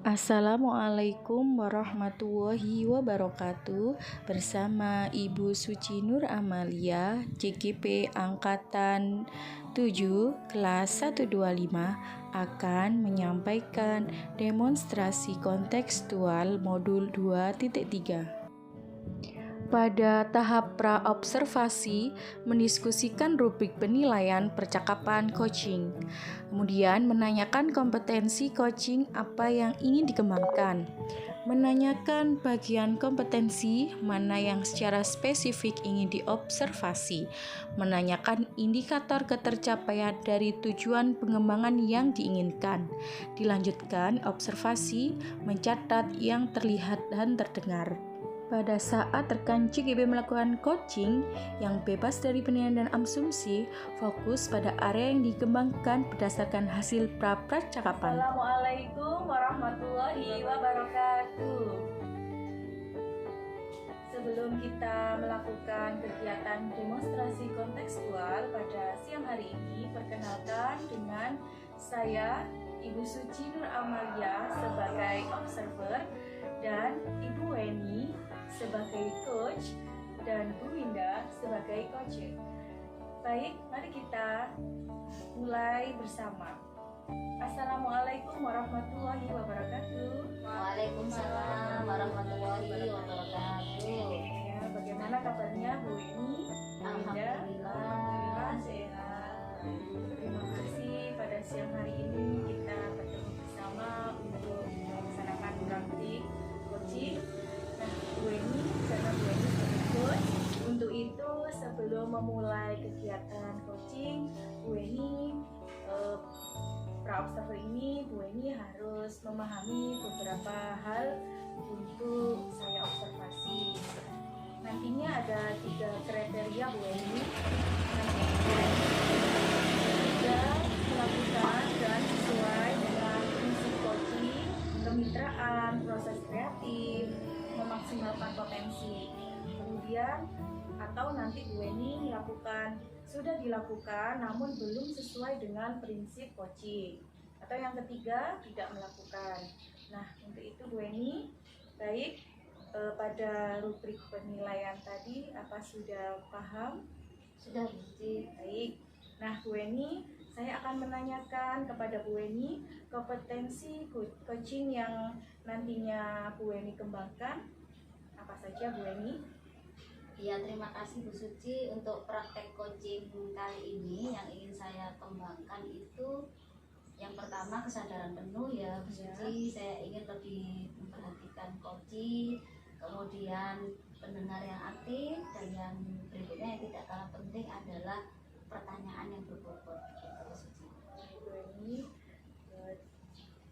Assalamualaikum warahmatullahi wabarakatuh. Bersama Ibu Suci Nur Amalia, JGP Angkatan 7 kelas 125 akan menyampaikan demonstrasi kontekstual modul 2.3. Pada tahap pra-observasi, mendiskusikan rubrik penilaian percakapan coaching. Kemudian menanyakan kompetensi coaching apa yang ingin dikembangkan. Menanyakan bagian kompetensi mana yang secara spesifik ingin diobservasi. Menanyakan indikator ketercapaian dari tujuan pengembangan yang diinginkan. Dilanjutkan observasi, mencatat yang terlihat dan terdengar. Pada saat rekan JGP melakukan coaching yang bebas dari penilaian dan asumsi, fokus pada area yang dikembangkan berdasarkan hasil pra-percakapan. Assalamualaikum warahmatullahi wabarakatuh. Sebelum kita melakukan kegiatan demonstrasi kontekstual pada siang hari ini, perkenalkan dengan saya Ibu Suci Nur Amalia sebagai observer dan Ibu Weni sebagai coach dan Bu Winda sebagai coach. Baik, mari kita mulai bersama. Assalamualaikum warahmatullahi wabarakatuh. Waalaikumsalam warahmatullahi wabarakatuh. Ya, bagaimana kabarnya Bu Weni? Alhamdulillah sehat. Terima kasih pada siang hari ini kita bertemu bersama untuk melaksanakan praktik coaching. Nah, Bu Weni, karena Bu Weni sebagai coach, untuk itu sebelum memulai kegiatan coaching, Bu Weni pra-observer ini, Bu Weni harus memahami beberapa hal untuk saya observasi. Nantinya ada 3 kriteria Bu Weni yang melakukan dan sesuai dengan prinsip coaching, kemitraan, proses kreatif, memaksimalkan potensi. Kemudian atau nanti Bu Weni sudah dilakukan namun belum sesuai dengan prinsip coaching. Atau yang ketiga, tidak melakukan. Nah, untuk itu Bu Weni, baik pada rubrik penilaian tadi apa sudah paham? Sudah Gusti. Baik. Nah, Bu Weni, saya akan menanyakan kepada Bu Weni kompetensi coaching yang nantinya Bu Weni kembangkan. Apa saja Bu Weni? Ya, terima kasih Bu Suci. Untuk praktek coaching kali ini yang ingin saya kembangkan itu yang pertama kesadaran penuh ya Bu Suci. Saya ingin lebih memperhatikan coaching, kemudian pendengar yang aktif, dan yang berikutnya yang tidak kalah penting adalah pertanyaan yang berbobot Bu Suci. Bu Weni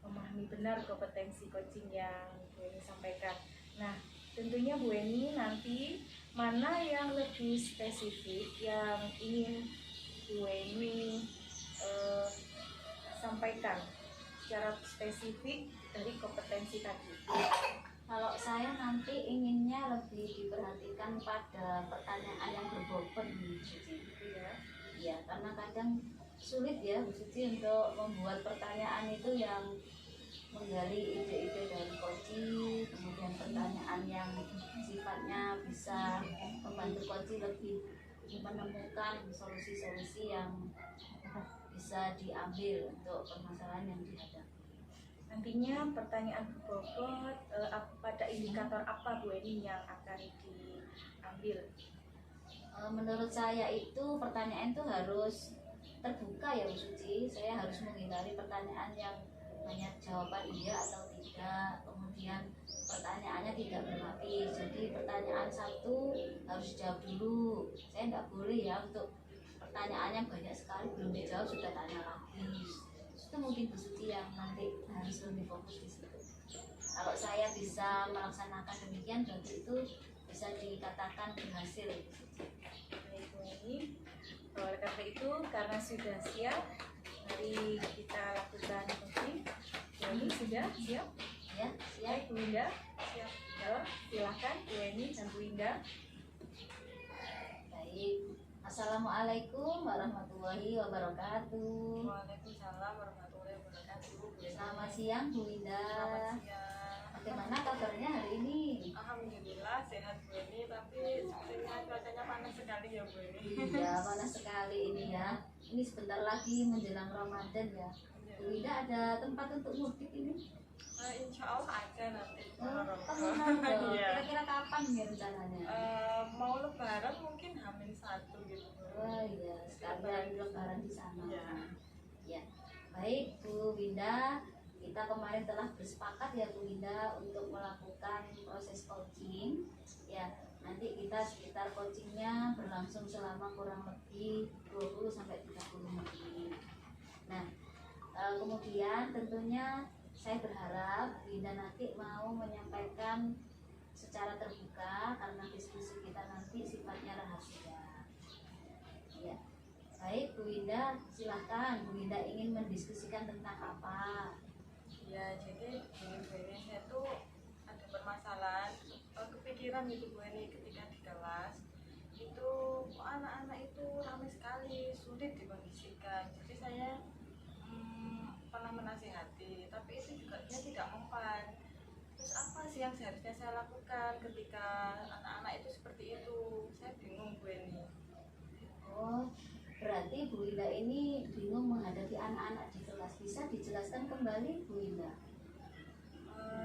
memahami benar kompetensi coaching yang Bu Weni sampaikan. Nah, tentunya Bu Weni nanti mana yang lebih spesifik yang ingin Bu Weni sampaikan secara spesifik dari kompetensi tadi. Kalau saya nanti inginnya lebih diperhatikan pada pertanyaan yang berbobot Bu Suci. Ya, karena kadang sulit ya Bu Suci untuk membuat pertanyaan itu yang menggali ide-ide dari coaching, kemudian pertanyaan yang sifatnya bisa membantu coaching lebih menemukan solusi-solusi yang bisa diambil untuk permasalahan yang dihadapi. Nantinya pertanyaan berbobot pada indikator apa Bu Weni yang akan diambil? Menurut saya itu pertanyaan itu harus terbuka ya Bu Suci. Saya harus menghindari pertanyaan yang banyak jawaban iya atau tidak, kemudian pertanyaannya tidak berlapis. Jadi pertanyaan satu harus dijawab dulu. Saya nggak boleh ya untuk pertanyaannya banyak sekali belum dijawab sudah tanya lagi. Itu mungkin Bu Suci yang nanti harus lebih fokus di situ. Kalau saya bisa melaksanakan demikian, berarti itu bisa dikatakan berhasil Bu Suci. Baik Bu Weni, oleh karena itu karena sudah siap, mari kita lakukan coaching. Bu Weni sudah siap? Ya, siap. Bu Winda siap. Silakan Bu Weni dan Bu Winda. Baik. Assalamualaikum warahmatullahi wabarakatuh. Waalaikumsalam warahmatullahi wabarakatuh. Bu. Selamat siang Bu Winda. Selamat siang. Bagaimana kabarnya hari ini? Alhamdulillah sehat Bu ini, tapi sepertinya cuacanya panas sekali ya Bu ini. Iya, panas sekali ini ya. Ini sebentar lagi menjelang Ramadan ya. Bu Winda ada tempat untuk mudik ini? Insya Allah ada nanti. Kemana dong? Iya. Kira-kira kapan ya rencananya? Mau lebaran mungkin H-1 gitu Bu. Oh iya, sekalian lebaran di sana. Iya. Ya, baik Bu Winda, kita kemarin telah bersepakat ya Bu Winda untuk melakukan proses coaching. Ya, nanti kita sekitar coachingnya berlangsung selama kurang lebih 20 sampai 30 menit. Nah, kemudian tentunya saya berharap Bu Winda nanti mau menyampaikan secara terbuka karena diskusi kita nanti sifatnya rahasia. Ya. Baik Bu Winda, silahkan Bu Winda ingin mendiskusikan tentang apa? Ya, jadi Bu ini saya tuh ada permasalahan, kepikiran gitu Bu ini ketika di kelas itu kok anak-anak itu ramai sekali, sulit dikondisikan. Jadi saya pernah menasihati, tapi itu juga dia tidak mempan. Terus apa sih yang seharusnya saya lakukan ketika anak-anak itu seperti itu? Saya bingung Bu ini. Oh, berarti Bu Winda ini bingung menghadapi anak-anak di kelas. Bisa dijelaskan kembali Bu Winda?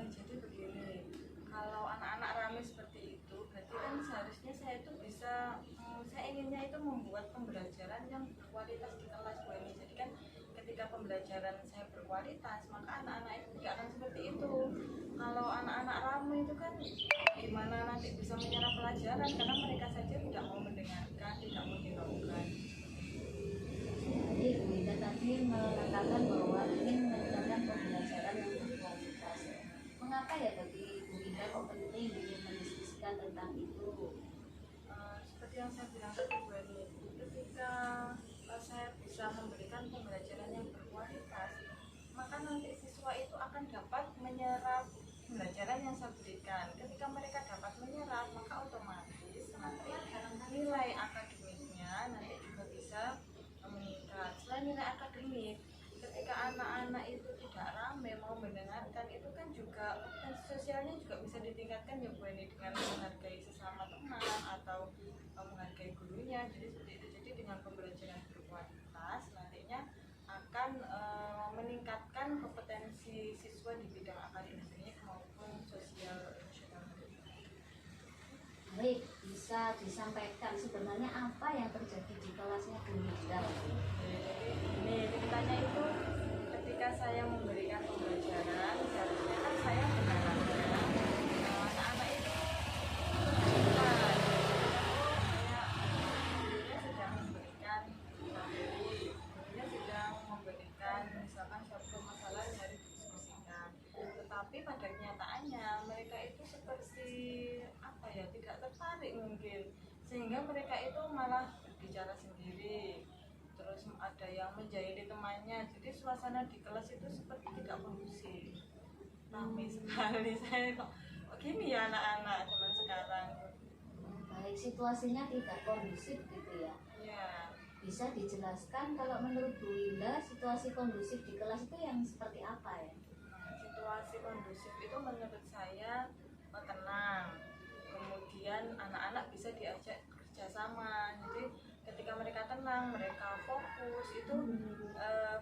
Jadi begini, kalau anak-anak ramai seperti itu, berarti kan seharusnya saya itu bisa, saya inginnya itu membuat pembelajaran yang berkualitas di kelas Bu ini. Jadi kan ketika pembelajaran saya berkualitas, maka anak-anak itu tidak akan seperti itu. Kalau anak-anak ramai itu kan gimana nanti bisa menyerap pelajaran, karena mereka saja tidak mau mendengarkan, tidak mau dilakukan. Jadi Bu Winda tadi mengatakan bahwa ingin meningkatkan pembelajaran yang berkualitas. Mengapa ya bagi Bu Winda kok penting ingin mendiskusikan tentang itu? Seperti yang saya bilang tadi Bu Eni, ketika saya bisa memberikan pembelajaran yang berkualitas, maka nanti siswa itu akan dapat menyerap pembelajaran yang saya berikan. Ketika mereka dapat menyerap, maka otomatis nanti nilai akademiknya nanti juga bisa meningkat. Selain nilai akademik, ketika anak-anak itu tidak ramai mau mendengarkan, itu kan juga sosialnya juga bisa ditingkatkan ya Bu Eni, dengan menghargai sesama teman atau menghargai gurunya. Jadi seperti itu. Jadi dengan pembelajaran berkualitas nantinya akan meningkatkan kompetensi siswa di bidang akademik maupun sosial emosional. Baik, bisa disampaikan sebenarnya apa yang terjadi di kelasnya Bu Winda? Jadi ini ceritanya itu ketika saya memberikan pembelajaran, seharusnya kan saya mengarahkan anak-anak itu terbuka. Gurunya sedang memberikan materi, gurunya sedang memberikan misalkan suatu masalah yang harus didiskusikan. Tetapi pada kenyataannya mereka itu seperti apa ya, tidak tertarik mungkin, sehingga mereka itu malah berbicara sendiri. Terus ada yang menjahili temannya, jadi suasana di kelas itu seperti tidak kondusif. Ramai sekali. Saya kok gini ya anak-anak zaman sekarang. Baik, situasinya tidak kondusif gitu ya. Ya, Bisa dijelaskan kalau menurut Bu Winda situasi kondusif di kelas itu yang seperti apa ya? situasi kondusif itu menurut saya tenang. Kemudian anak-anak bisa diajak kerjasama. Jadi ketika mereka tenang, mereka fokus, itu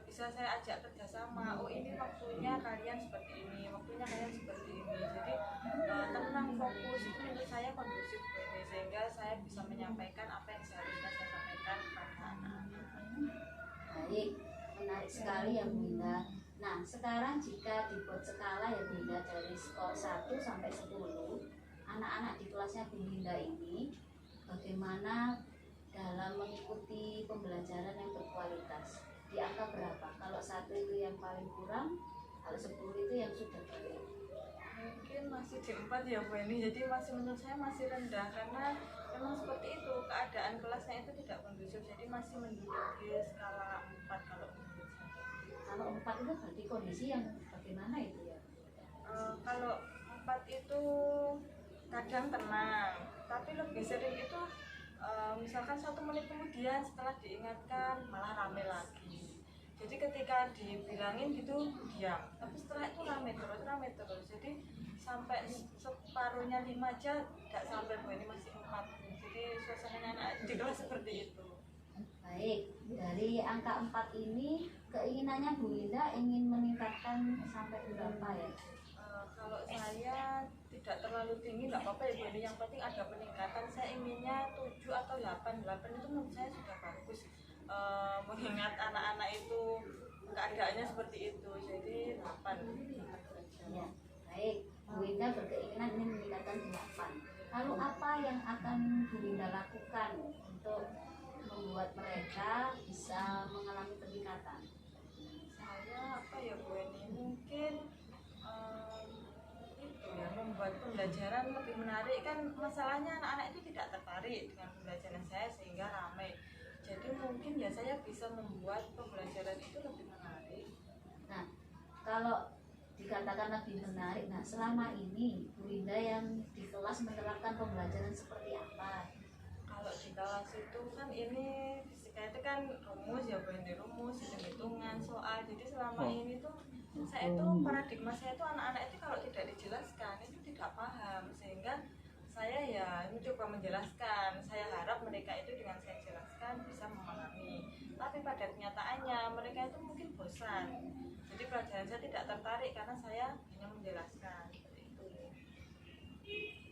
bisa saya ajak kerjasama. Oh ini waktunya kalian seperti ini, waktunya kalian seperti ini. Jadi tenang, fokus, itu menurut saya kondusif ini, sehingga saya bisa menyampaikan apa yang seharusnya saya sampaikan kepada anak-anak. Baik, menarik sekali ya Bu Winda. Nah, sekarang jika dibuat skala ya Bu Winda dari skor 1 sampai 10, anak-anak di kelasnya Bu Winda ini bagaimana dalam mengikuti pembelajaran yang berkualitas? Di angka berapa? Kalau 1 itu yang paling kurang, kalau 10 itu yang sudah baik. Mungkin masih di 4 ya Bu Eni, jadi masih menurut saya masih rendah, karena memang seperti itu keadaan kelasnya itu tidak kondusif, jadi masih menduduki skala 4 kalau menurut saya. Kalau 4 itu berarti kondisi yang bagaimana itu ya? Kalau 4 itu kadang tenang, tapi lebih sering itu misalkan 1 menit kemudian setelah diingatkan malah rame lagi. Jadi ketika dibilangin gitu diam, tapi setelah itu rame terus. Jadi sampai separuhnya 5 aja nggak sampai, Bu, ini masih 4. Jadi suasananya anak di kelas seperti itu. Baik, dari angka 4 ini keinginannya Bu Winda ingin meningkatkan sampai berapa ya? Kalau saya tidak terlalu tinggi nggak apa-apa ya Bu, ini yang penting ada peningkatan. Saya inginnya 7 atau 8 itu menurut saya sudah bagus. Mengingat anak-anak itu keadaannya seperti itu, jadi 8. Ya, baik. Bu Winda berkeinginan ingin meningkatkan 8. Lalu apa yang akan Bu Winda lakukan untuk membuat mereka bisa mengalami peningkatan? Saya apa ya Bu, ini mungkin itu ya, membuat pembelajaran lebih menarik. Kan masalahnya anak-anak itu tidak tertarik dengan pembelajaran saya sehingga ramai. Jadi mungkin ya saya bisa membuat pembelajaran itu lebih menarik. Nah, kalau dikatakan lebih menarik, nah selama ini Bu Winda yang di kelas menerapkan pembelajaran seperti apa? Kalau di kelas itu kan ini fisika itu kan rumus ya Bu, ini rumus, hitung-hitungan, soal. Jadi selama ini tuh saya itu paradigma saya itu anak-anak itu kalau tidak dijelaskan itu tidak paham, sehingga saya ya mencoba menjelaskan. Saya harap mereka itu dengan saya jelaskan bisa memahami, tapi pada kenyataannya mereka itu mungkin bosan. Jadi pelajaran saya tidak tertarik karena saya hanya menjelaskan seperti itu.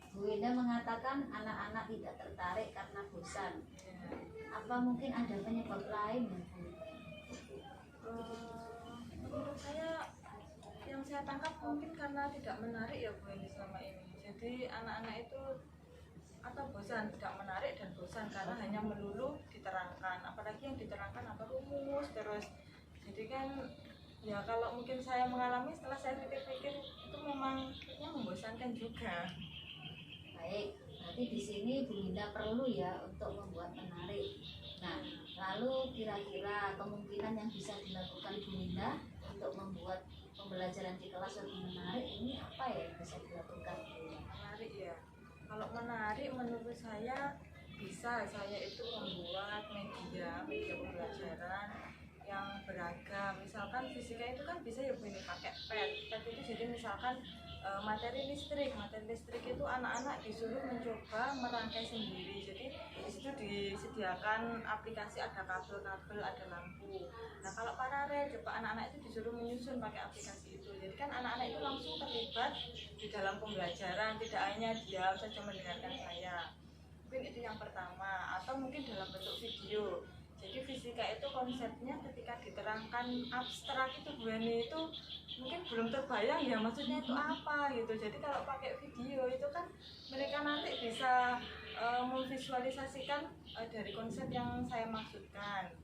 Bu Winda mengatakan anak-anak tidak tertarik karena bosan. Ya. Apa mungkin ada penyebab lain ya Bu? Menurut saya yang saya tangkap mungkin karena tidak menarik ya Bu ini selama ini. Jadi anak-anak itu atau bosan, tidak menarik dan bosan karena hanya melulu diterangkan, apalagi yang diterangkan apa rumus terus. Jadi kan ya kalau mungkin saya mengalami, setelah saya pikir-pikir itu memang kayaknya membosankan juga. Baik, berarti di sini Bu Winda perlu ya untuk membuat menarik. Nah, lalu kira-kira kemungkinan yang bisa dilakukan Bu Winda untuk membuat pembelajaran di kelas lebih menarik ini apa ya yang bisa dilakukan Bu Winda? Menarik ya, kalau menarik menurut saya bisa saya itu membuat media pembelajaran yang beragam. Misalkan fisika itu kan bisa ya Bu ini pakai pet itu. Jadi misalkan materi listrik itu anak-anak disuruh mencoba merangkai sendiri. Jadi di situ disediakan aplikasi, ada kabel-kabel, ada lampu. Nah kalau paralel coba anak-anak itu disuruh menyusun pakai aplikasi itu. Jadi kan anak-anak itu langsung terlibat di dalam pembelajaran, tidak hanya diam saja mendengarkan saya. Mungkin itu yang pertama, atau mungkin dalam bentuk video. Jadi fisika itu konsepnya ketika diterangkan abstrak itu Bu Eni itu mungkin belum terbayang ya maksudnya itu apa gitu. Jadi kalau pakai video itu kan mereka nanti bisa memvisualisasikan dari konsep yang saya maksudkan.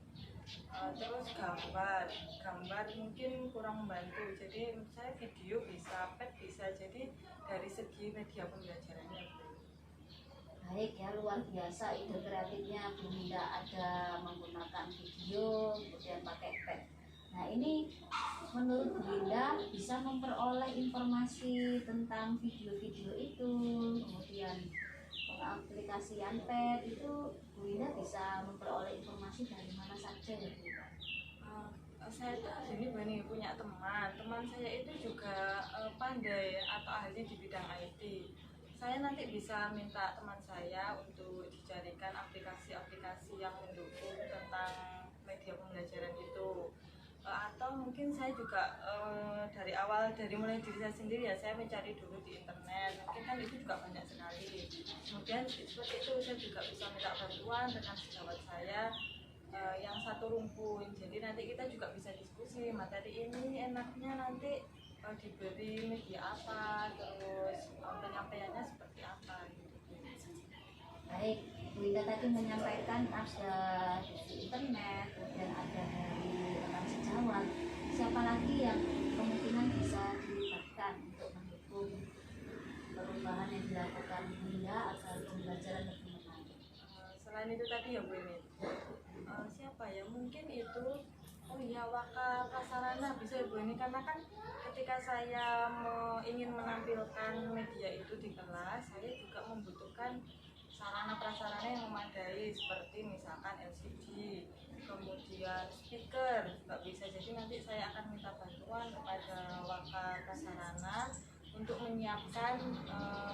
Terus gambar mungkin kurang membantu. Jadi menurut saya video bisa, pet bisa. Jadi dari segi media pembelajarannya. Baik ya, luar biasa ide kreatifnya Bu Winda, ada menggunakan video kemudian pakai pet. Nah ini menurut Bu Winda bisa memperoleh informasi tentang video-video itu, kemudian pengaplikasian pet itu Bu Winda bisa memperoleh informasi dari mana saja ya Bu Winda? Saya tuh ini Bani punya teman saya itu juga pandai atau ahli di bidang IT. Saya nanti bisa minta teman saya untuk dicarikan aplikasi-aplikasi yang mendukung tentang media pembelajaran itu. Atau mungkin saya juga dari awal, dari mulai diri saya sendiri ya, saya mencari dulu di internet. Mungkin kan itu juga banyak sekali. Kemudian seperti itu saya juga bisa minta bantuan dengan sejawat saya yang satu rumpun. Jadi nanti kita juga bisa diskusi materi ini enaknya nanti diberi media apa, terus penyampaiannya seperti apa gitu. Baik, Bu Winda tadi menyampaikan ada di internet, kemudian ada dari rekan sejawat. Siapa lagi yang kemungkinan bisa dilibatkan untuk mendukung perubahan yang dilakukan Bu Winda agar pembelajaran lebih menarik? Selain itu tadi ya Bu ini, siapa ya, mungkin itu Waka Prasarana bisa ya Bu ini, karena kan ketika saya ingin menampilkan media itu di kelas, saya juga membutuhkan sarana prasarana yang memadai seperti misalkan LCD, kemudian speaker juga bisa. Jadi nanti saya akan minta bantuan kepada Waka Prasarana untuk menyiapkan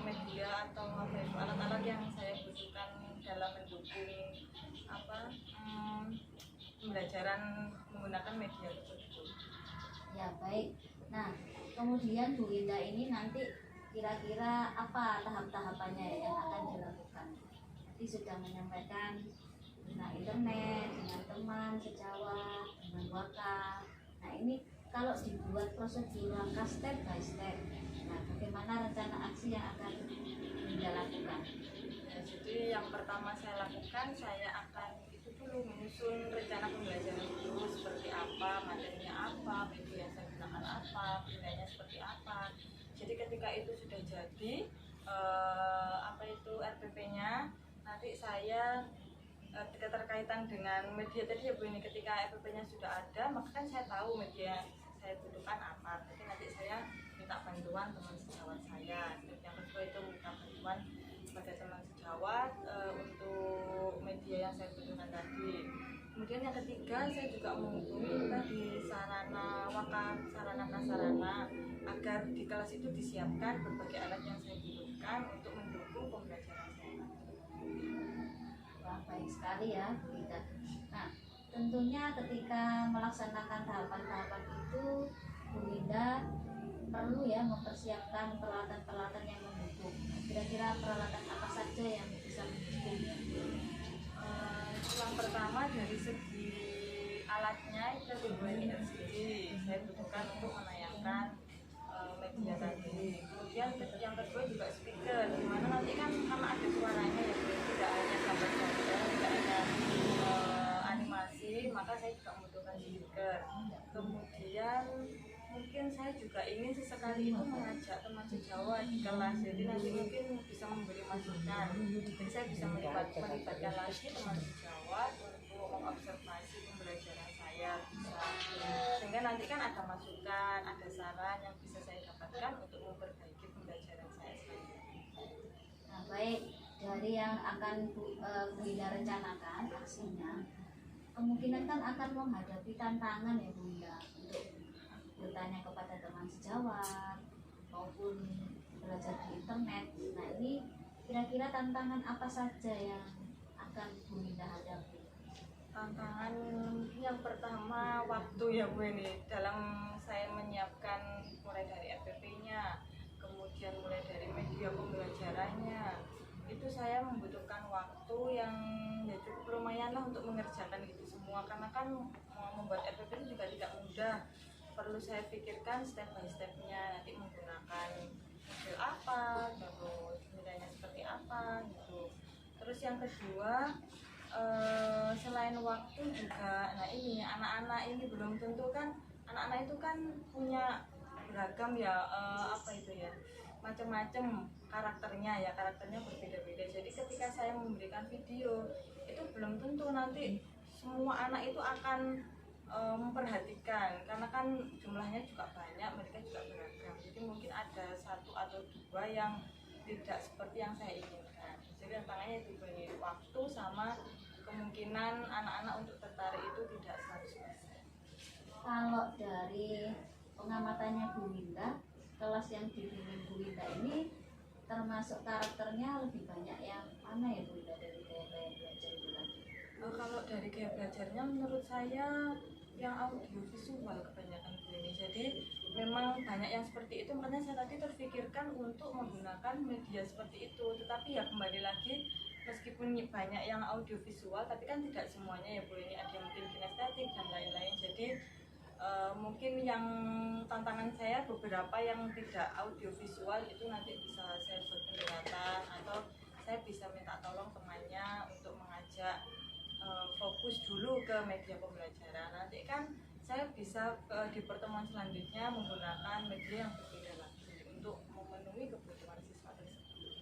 media atau alat-alat yang saya butuhkan dalam mendukung pembelajaran menggunakan media tersebut. Ya baik. Nah kemudian Bu Winda ini nanti kira-kira apa tahap-tahapannya yang akan dilakukan? Tadi sudah menyampaikan tentang internet, dengan teman sejawat, dengan Waka. Nah ini kalau dibuat prosedur langkah step by step, nah bagaimana rencana aksi yang akan Winda lakukan? Ya, jadi yang pertama saya lakukan, saya akan itu dulu menyusun rencana pembelajaran dulu seperti apa, materinya apa, media yang saya gunakan apa, penilaiannya seperti apa. Jadi ketika itu sudah jadi RPP-nya, nanti saya keterkaitan dengan media tadi ya Bu, ini ketika RPP-nya sudah ada, maka kan saya tahu media saya butuhkan apa. Jadi nanti saya minta bantuan teman sejawat saya. Yang kedua itu minta bantuan kepada teman sejawat untuk media yang saya butuhkan tadi. Kemudian yang ketiga, saya juga menghubungi tadi sarana Waka sarana prasarana agar di kelas itu disiapkan berbagai alat yang saya butuhkan untuk mendukung pembelajaran saya. Wah, baik sekali ya Bu Winda. Nah tentunya ketika melaksanakan tahapan-tahapan itu Bu Winda perlu ya mempersiapkan peralatan-peralatan yang mendukung. Kira-kira peralatan apa saja yang bisa mendukung? Yang pertama dari segi alatnya itu dibuat LCD, saya butuhkan untuk menayangkan media tadi. Kemudian yang kedua juga speaker, dimana nanti kan karena ada suaranya ya, tidak hanya gambar saja, tidak hanya animasi, maka saya juga membutuhkan speaker. Kemudian mungkin saya juga ingin sesekali itu mengajak teman sejawat di kelas, jadi nanti mungkin bisa memberi masukan. Jadi saya bisa melibatkan lagi teman sejawat untuk mengobservasi pembelajaran saya, bisa sehingga nanti kan ada masukan, ada saran yang bisa saya dapatkan untuk memperbaiki pembelajaran saya selanjutnya. Nah baik, dari yang akan Bu Winda rencanakan aksinya, kemungkinan kan akan menghadapi tantangan ya Bu Winda untuk bertanya kepada teman sejawat maupun belajar di internet. Nah ini kira-kira tantangan apa saja yang akan Bu Winda hadapi? Tantangan yang pertama waktu ya Bu, ini dalam saya menyiapkan mulai dari RPP-nya, kemudian mulai dari media pembelajarannya, itu saya membutuhkan waktu yang ya cukup lumayan lah untuk mengerjakan itu semua, karena kan membuat RPP itu juga tidak mudah, perlu saya pikirkan step by stepnya, nanti menggunakan model apa, terus nilainya seperti apa gitu. Terus yang kedua, selain waktu juga, nah ini anak-anak ini belum tentu kan, anak-anak itu kan punya beragam ya, macam-macam karakternya berbeda-beda. Jadi ketika saya memberikan video itu belum tentu nanti semua anak itu akan memperhatikan, karena kan jumlahnya juga banyak, mereka juga beragam. Jadi mungkin ada satu atau dua yang tidak seperti yang saya inginkan. Jadi tantangannya itu banyak waktu sama kemungkinan anak-anak untuk tertarik itu tidak 100%. Kalau dari pengamatannya Bu Winda, kelas yang dibimbing Bu Winda ini termasuk karakternya lebih banyak yang mana ya Bu Winda dari gaya-gaya belajar itu tadi? Kalau dari gaya belajarnya menurut saya yang audiovisual kebanyakan Bu ini. Jadi memang banyak yang seperti itu, makanya saya tadi terfikirkan untuk menggunakan media seperti itu. Tetapi ya kembali lagi, meskipun banyak yang audiovisual, tapi kan tidak semuanya ya Bu, ini ada yang mungkin kinestetik dan lain-lain. Jadi mungkin yang tantangan saya beberapa yang tidak audiovisual itu nanti bisa saya buat penjelasan, atau saya bisa minta tolong temannya untuk mengajak fokus dulu ke media pembelajaran. Nanti kan saya bisa di pertemuan selanjutnya menggunakan media yang berbeda lagi untuk memenuhi kebutuhan siswa tersebut.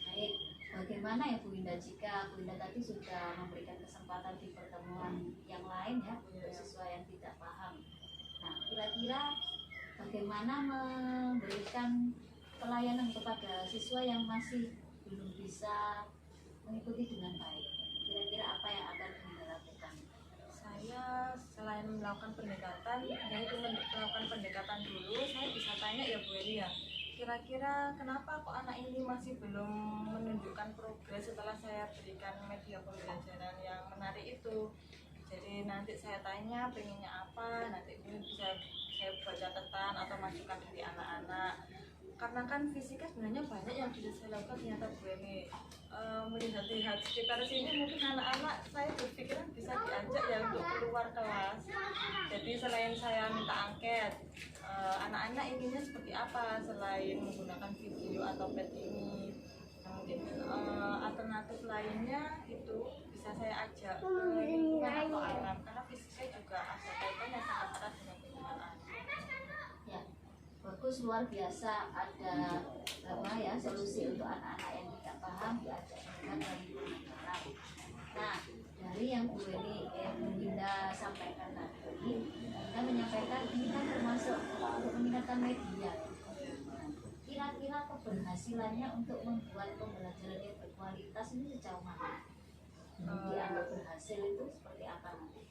Baik, bagaimana ya Bu Winda jika Bu Winda tadi sudah memberikan kesempatan di pertemuan yang lain ya untuk siswa yang tidak paham. Nah, kira-kira bagaimana memberikan pelayanan kepada siswa yang masih belum bisa mengikuti dengan baik? Kira-kira apa yang akan Bu Winda lakukan? Saya selain melakukan pendekatan, yaitu melakukan pendekatan dulu, saya bisa tanya ya Bu Eli ya, kira-kira kenapa kok anak ini masih belum menunjukkan progres setelah saya berikan media pembelajaran yang menarik itu. Jadi nanti saya tanya pengennya apa, nanti ini bisa saya buat catatan atau masukan dari anak-anak. Karena kan fisika sebenarnya banyak yang bisa saya lakukan, ternyata Bu Eli melihat-lihat sekitar sini mungkin anak-anak saya berpikiran bisa diajak ya untuk keluar kelas. Jadi selain saya minta angket, anak-anak inginnya seperti apa selain menggunakan video atau pet ini. Nah, mungkin alternatif lainnya itu bisa saya ajak ke lingkungan atau alam, karena fisika juga ada kaitannya sangat erat dengan lingkungan alam. Ya, bagus, luar biasa. Ada apa ya, solusi untuk anak-anak yang tidak paham diajak dengan dari anak. Nah, dari yang Bu Linda sampaikan tadi, kita menyampaikan ini kan termasuk untuk meningkatkan media. Kira-kira keberhasilannya untuk membuat pembelajaran yang berkualitas ini sejauh mana? Dianggap berhasil itu seperti apa nanti?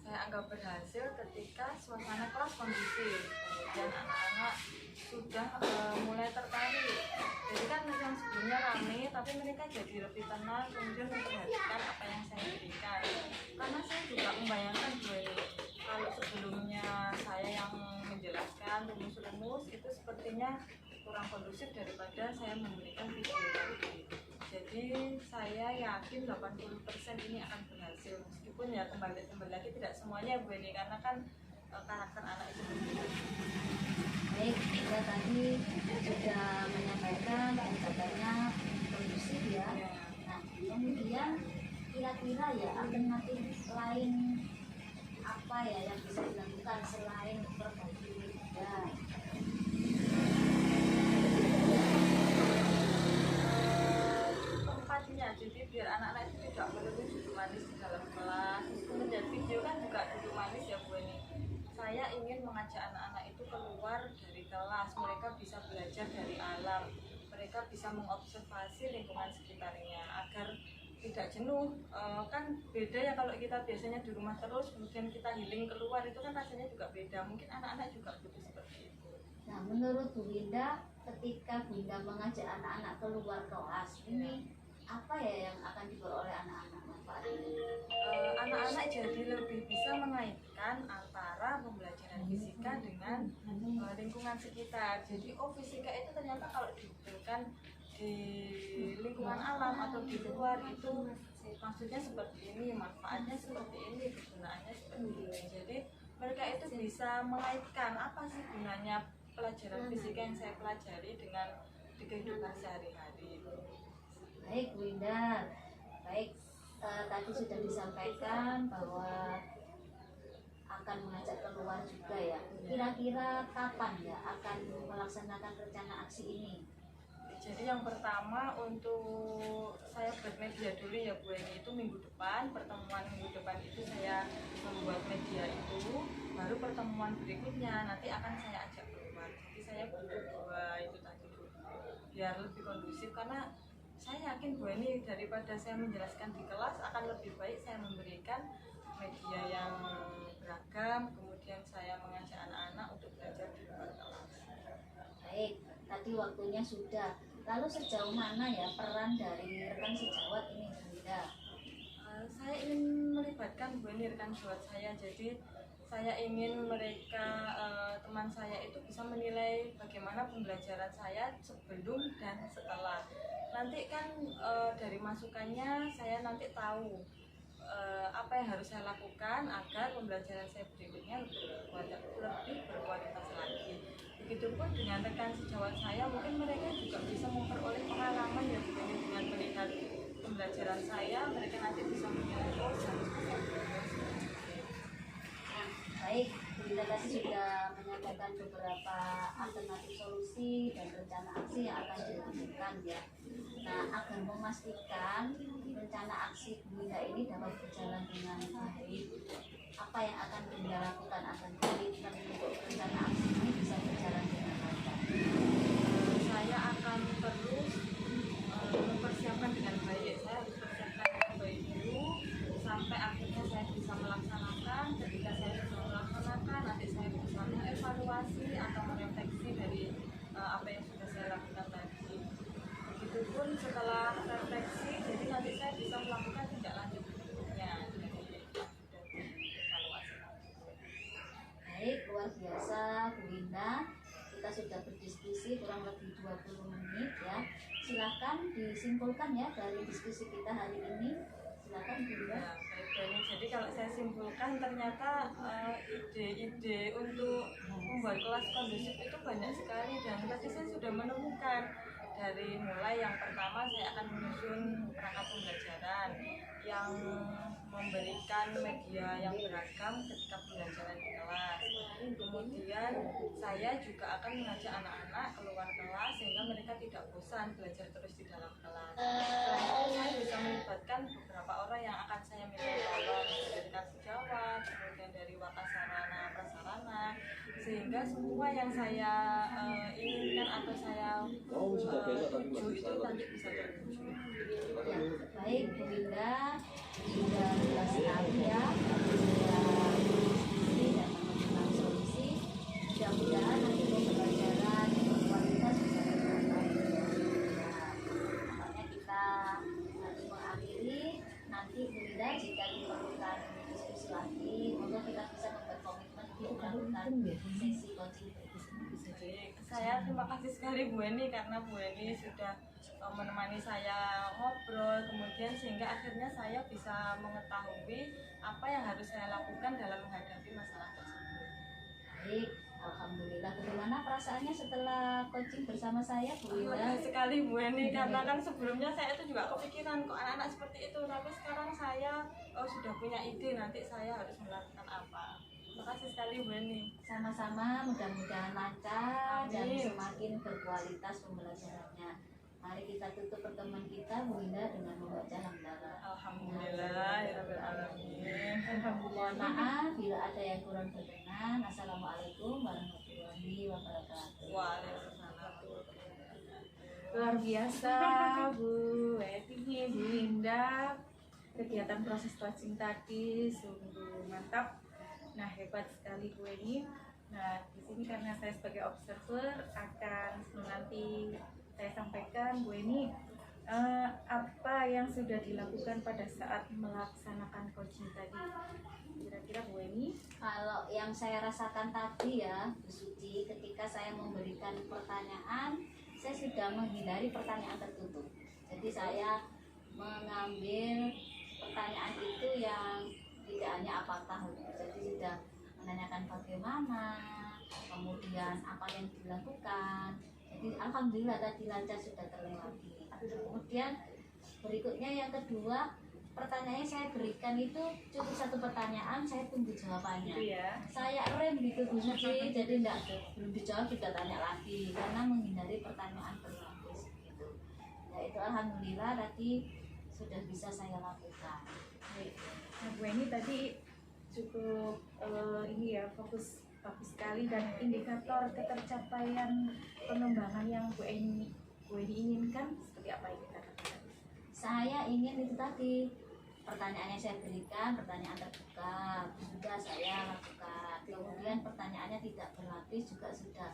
Saya anggap berhasil ketika suasana kelas kondusif, kemudian anak-anak sudah mulai tertarik. Jadi kan yang sebelumnya ramai, tapi mereka jadi lebih tenang, kemudian memperhatikan apa yang saya berikan. Karena saya juga membayangkan Bu Eli, kalau sebelumnya saya yang menjelaskan rumus-rumus itu sepertinya kurang kondusif daripada saya memberikan video tadi. Jadi saya yakin 80% ini akan berhasil, meskipun ya kembali lagi tidak semuanya Bu Eli, karena kan karakter anak itu berbeda. Baik, kita tadi sudah menyampaikan pendekatannya kondusif ya. Nah, kemudian kira-kira ya alternatif lain apa ya yang bisa dilakukan selain berbagi media? Tempatnya, jadi biar anak-anak itu tidak melulu duduk manis di dalam kelas. Kemudian video kan juga duduk manis ya Bu Eli. Saya ingin mengajak anak-anak itu keluar dari kelas, mereka bisa belajar dari alam, mereka bisa mengobservasi lingkungan sekitarnya agar tidak jenuh. Kan beda ya kalau kita biasanya di rumah terus, kemudian kita healing keluar, itu kan rasanya juga beda. Mungkin anak-anak juga butuh seperti itu. Nah, menurut Bu Linda, ketika Bu Linda mengajak anak-anak keluar kelas, ini apa ya yang akan diperoleh anak-anak manfaatnya? Anak-anak jadi lebih bisa mengaitkan antara pembelajaran fisika dengan lingkungan sekitar. Jadi fisika itu ternyata kalau dihubungkan di lingkungan alam atau di luar itu maksudnya seperti ini, manfaatnya seperti ini, kegunaannya seperti ini. Jadi mereka itu bisa mengaitkan apa sih gunanya pelajaran fisika yang saya pelajari dengan di kehidupan sehari-hari. Baik, Bu Linda. Baik, tadi sudah disampaikan bahwa akan mengajak keluar juga ya. Kira-kira kapan ya akan melaksanakan rencana aksi ini? Jadi yang pertama untuk saya buat media dulu ya Bu Eni, itu minggu depan, pertemuan minggu depan itu saya membuat media itu, baru pertemuan berikutnya nanti akan saya ajak keluar. Jadi saya butuh dua itu tadi dulu, biar lebih kondusif, karena saya yakin Bu Eni daripada saya menjelaskan di kelas akan lebih baik saya memberikan media yang beragam, kemudian saya mengajak anak-anak untuk belajar di luar kelas. Baik, tadi waktunya sudah. Lalu sejauh mana ya peran dari rekan sejawat ini, Bu Linda? Saya ingin melibatkan Bu Eni rekan sejawat saya, jadi saya ingin mereka teman saya itu bisa menilai bagaimana pembelajaran saya sebelum dan setelah. Nanti kan dari masukannya saya nanti tahu apa yang harus saya lakukan agar pembelajaran saya berikutnya lebih berkualitas lagi. Begitupun dengan rekan sejawat saya, mungkin mereka juga bisa memperoleh pengalaman ya Bu Eni, dengan melihat pembelajaran saya, mereka nanti bisa menilai oh seharusnya. Baik, Bu Linda tadi sudah menyampaikan beberapa alternatif solusi dan rencana aksi yang akan dilakukan ya. Nah, agar memastikan rencana aksi Bu Linda ini dapat berjalan dengan baik, apa yang akan Bu Linda lakukan agar komitmen untuk rencana aksi ini bisa berjalan dengan lancar? Saya akan terus mempersiapkan dengan baik. Saya harus persiapkan dengan baik dulu sampai akhirnya saya bisa melaksanakan setelah refleksi, jadi nanti saya bisa melakukan tindak lanjut berikutnya. Jadi evaluasi. Baik, luar biasa Bu Winda. Kita sudah berdiskusi kurang lebih 20 menit ya. Silahkan disimpulkan ya dari diskusi kita hari ini. Silahkan Bu Winda. Ya, baik Bu Eni. Jadi kalau saya simpulkan ternyata ide-ide untuk membuat kelas kondusif itu banyak sekali, dan tadi saya sudah menemukan dari mulai yang pertama saya akan menyusun perangkat pembelajaran yang memberikan media yang beragam ketika pembelajaran di kelas. Kemudian saya juga akan mengajak anak-anak keluar kelas sehingga mereka tidak bosan belajar terus di dalam kelas. Selain itu saya bisa melibatkan beberapa orang yang akan saya minta tolong dari kasih jawab, kemudian dari wakasarana prasarana, sehingga semua yang saya inginkan atau saya tuju itu nanti bisa terwujud. Ya, baik Bu Winda, sudah jelas sekali ya, sudah diskusi dan menemukan solusi. Mudah-mudahan nanti pembelajaran yang berkualitas bisa bermanfaat. Makanya kita nanti mengakhiri, nanti Bu Winda jika diperlukan diskusi lagi, monggo kita bisa membuat komitmen untuk melakukan sesi coaching. Saya terima kasih sekali Bu Eni karena Bu Eni sudah menemani saya ngobrol, kemudian sehingga akhirnya saya bisa mengetahui apa yang harus saya lakukan dalam menghadapi masalah tersebut. Baik, alhamdulillah. Bagaimana perasaannya setelah coaching bersama saya, Bu Terima Winda? kasih sekali Bu Eni karena kan sebelumnya saya itu juga kepikiran kok anak-anak seperti itu, tapi sekarang saya sudah punya ide nanti saya harus melakukan apa. Terima kasih sekali Bu Eni. Sama-sama, mudah-mudahan lancar dan Amin. semakin berkualitas pembelajarannya. Mari kita tutup pertemuan kita, Bu Winda, dengan membaca hamdalah. Alhamdulillah ya Rabbil Alamin. Mohon maaf bila ada yang kurang berkenan. Assalamualaikum warahmatullahi wabarakatuh. Waalaikumsalam. Luar biasa Bu Eti, Bu Winda. Kegiatan proses coaching tadi sungguh mantap. Nah, hebat sekali Bu Eni. Nah, di sini karena saya sebagai observer akan nanti saya sampaikan Bu Eni apa yang sudah dilakukan pada saat melaksanakan coaching tadi. Kira-kira Bu Eni? Kalau yang saya rasakan tadi ya, Bu Suci, ketika saya memberikan pertanyaan, saya sudah menghindari pertanyaan tertutup. Jadi saya mengambil pertanyaan itu yang tidak hanya apakah, jadi sudah menanyakan bagaimana, kemudian apa yang dilakukan. Jadi alhamdulillah tadi lancar sudah terlewati. Kemudian berikutnya yang kedua, pertanyaannya saya berikan itu cukup satu pertanyaan, saya tunggu jawabannya. Ya. Saya rem gitu Bu Suci, jadi belum dijawab sudah tanya lagi karena menghindari pertanyaan berlapis gitu. Ya itu alhamdulillah tadi sudah bisa saya lakukan. Nah, Bu Eni tadi cukup ini ya fokus sekali, dan indikator ketercapaian pengembangan yang Bu Eni inginkan seperti apa ini katakan? Saya ingin itu tadi pertanyaannya saya berikan, pertanyaan terbuka sudah saya lakukan. Kemudian pertanyaannya tidak berlapis juga sudah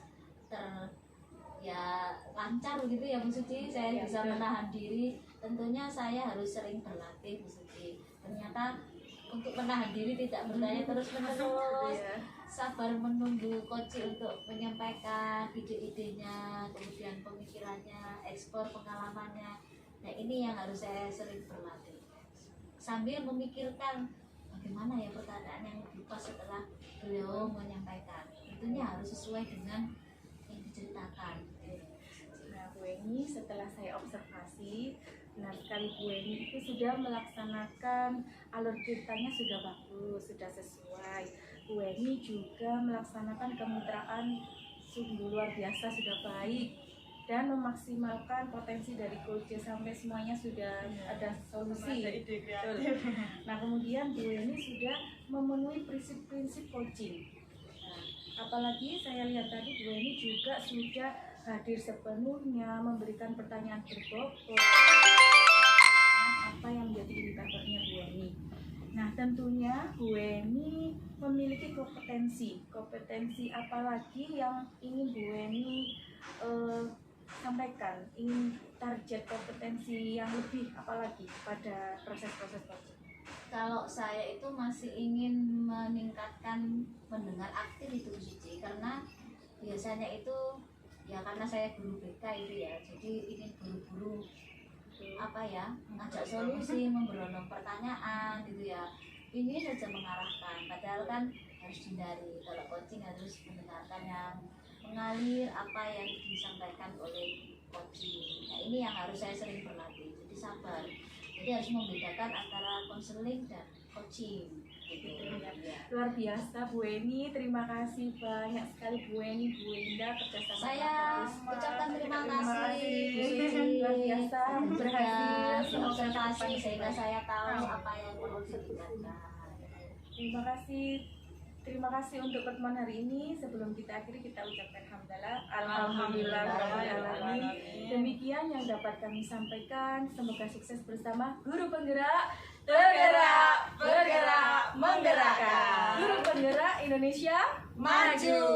lancar gitu ya Bu Suci. Saya bisa menahan diri. Tentunya saya harus sering berlatih Bu Suci. Ternyata untuk menahan diri tidak bertanya terus menerus, sabar menunggu coach untuk menyampaikan ide-idenya, kemudian pemikirannya, ekspor pengalamannya. Nah ini yang harus saya sering berlatih sambil memikirkan bagaimana ya pertanyaan yang lebih pas setelah beliau menyampaikan. Tentunya harus sesuai dengan yang diceritakan. Nah, Bu Eni setelah saya observasi, benar sekali Bu Eni itu sudah melaksanakan alur ceritanya sudah bagus, sudah sesuai. Bu Eni juga melaksanakan kemitraan sungguh luar biasa, sudah baik, dan memaksimalkan potensi dari coach sampai semuanya sudah ada solusi. Ada ide kreatif. Nah, kemudian Bu Eni sudah memenuhi prinsip-prinsip coaching. Nah, apalagi saya lihat tadi Bu Eni juga sudah hadir sepenuhnya, memberikan pertanyaan berbobot dengan apa yang menjadi indikatornya Bu Eni. Nah, tentunya Bu Eni memiliki kompetensi apalagi yang ingin Bu Eni sampaikan? Ingin target kompetensi yang lebih apalagi pada proses-proses coaching? Kalau saya itu masih ingin meningkatkan mendengar aktif itu Cici, karena biasanya itu ya karena saya guru BK itu ya, jadi ingin guru-guru apa ya, ngajak solusi, memberondong pertanyaan gitu ya, ini saja mengarahkan, padahal kan harus dihindari. Kalau coaching harus mendengarkan yang mengalir apa yang disampaikan oleh coaching. Nah ini yang harus saya sering berlatih, jadi sabar, jadi harus membedakan antara konseling dan coaching gitu ya. Luar biasa Bu Eni, terima kasih banyak sekali Bu Eni, Bu Indah kerjasama. Saya ucapkan terima kasih Bu Suci. Suci, Luar biasa berhasil observasi sehingga saya tahu apa yang perlu ditingkatkan. Terima kasih untuk pertemuan hari ini. Sebelum kita akhiri, kita ucapkan hamdalah. Alhamdulillah. Demikian yang dapat kami sampaikan. Semoga sukses bersama Guru Penggerak, tergerak, bergerak, menggerakkan. Guru Penggerak Indonesia Maju.